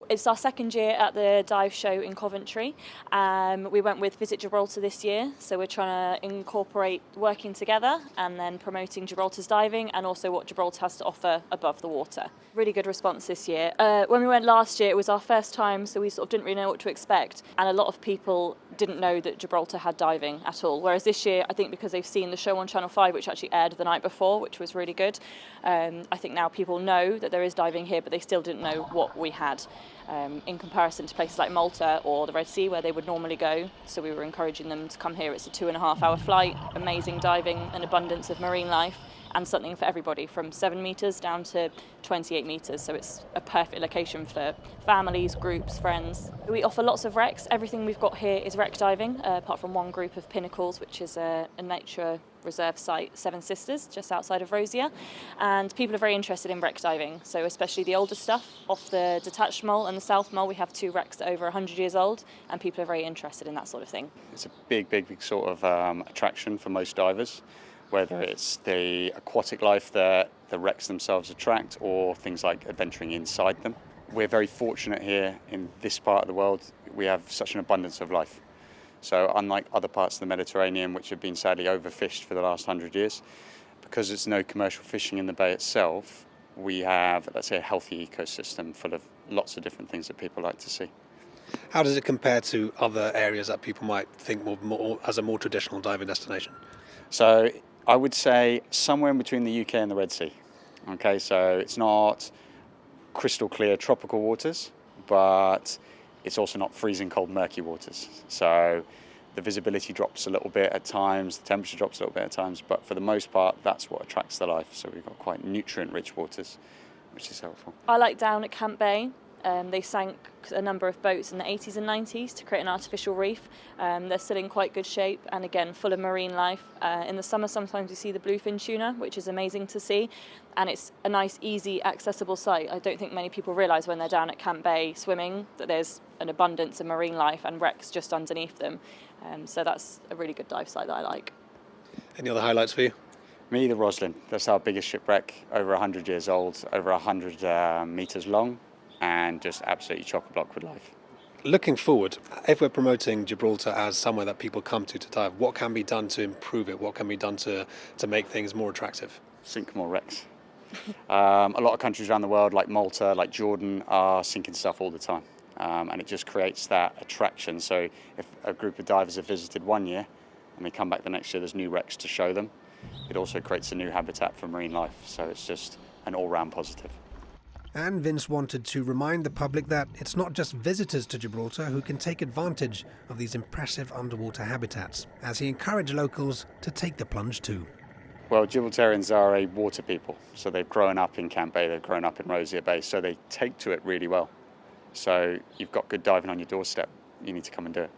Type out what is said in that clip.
It's our second year at the dive show in Coventry. We went with Visit Gibraltar this year, so we're trying to incorporate working together and then promoting Gibraltar's diving and also what Gibraltar has to offer above the water. Really good response this year. When we went last year, it was our first time, so we sort of didn't really know what to expect, and a lot of people didn't know that Gibraltar had diving at all. Whereas this year, I think because they've seen the show on Channel 5, which actually aired the night before, which was really good, I think now people know that there is diving here, but they still didn't know what we had. In comparison to places like Malta or the Red Sea where they would normally go. So we were encouraging them to come here. It's a 2.5-hour flight, amazing diving, an abundance of marine life, and something for everybody from 7 metres down to 28 metres. So it's a perfect location for families, groups, friends. We offer lots of wrecks. Everything we've got here is wreck diving, apart from one group of pinnacles, which is a nature reserve site, Seven Sisters, just outside of Rosia. And people are very interested in wreck diving, so especially the older stuff. Off the detached mole and the south mole, we have 2 wrecks that are over 100 years old, and people are very interested in that sort of thing. It's a big sort of attraction for most divers, whether it's the aquatic life that the wrecks themselves attract or things like adventuring inside them. We're very fortunate here in this part of the world. We have such an abundance of life. So unlike other parts of the Mediterranean, which have been sadly overfished for the last 100 years, because there's no commercial fishing in the bay itself, we have, let's say, a healthy ecosystem full of lots of different things that people like to see. How does it compare to other areas that people might think more as a more traditional diving destination? So I would say somewhere in between the UK and the Red Sea. Okay, so it's not crystal clear tropical waters, but it's also not freezing cold murky waters. So the visibility drops a little bit at times, the temperature drops a little bit at times, but for the most part, that's what attracts the life. So we've got quite nutrient-rich waters, which is helpful. I like down at Camp Bay. They sank a number of boats in the 80s and 90s to create an artificial reef. They're still in quite good shape and again full of marine life. In the summer sometimes we see the bluefin tuna, which is amazing to see, and it's a nice, easy, accessible site. I don't think many people realise when they're down at Camp Bay swimming that there's an abundance of marine life and wrecks just underneath them. So that's a really good dive site that I like. Any other highlights for you? Me, the Roslin. That's our biggest shipwreck, over 100 years old, over 100 metres long, and just absolutely chock-a-block with life. Looking forward, if we're promoting Gibraltar as somewhere that people come to dive, what can be done to improve it? What can be done to make things more attractive? Sink more wrecks. A lot of countries around the world, like Malta, like Jordan, are sinking stuff all the time. And it just creates that attraction. So if a group of divers have visited one year and they come back the next year, there's new wrecks to show them. It also creates a new habitat for marine life. So it's just an all-round positive. And Vince wanted to remind the public that it's not just visitors to Gibraltar who can take advantage of these impressive underwater habitats, as he encouraged locals to take the plunge too. Well, Gibraltarians are a water people, so they've grown up in Camp Bay, they've grown up in Rosia Bay, so they take to it really well. So you've got good diving on your doorstep, you need to come and do it.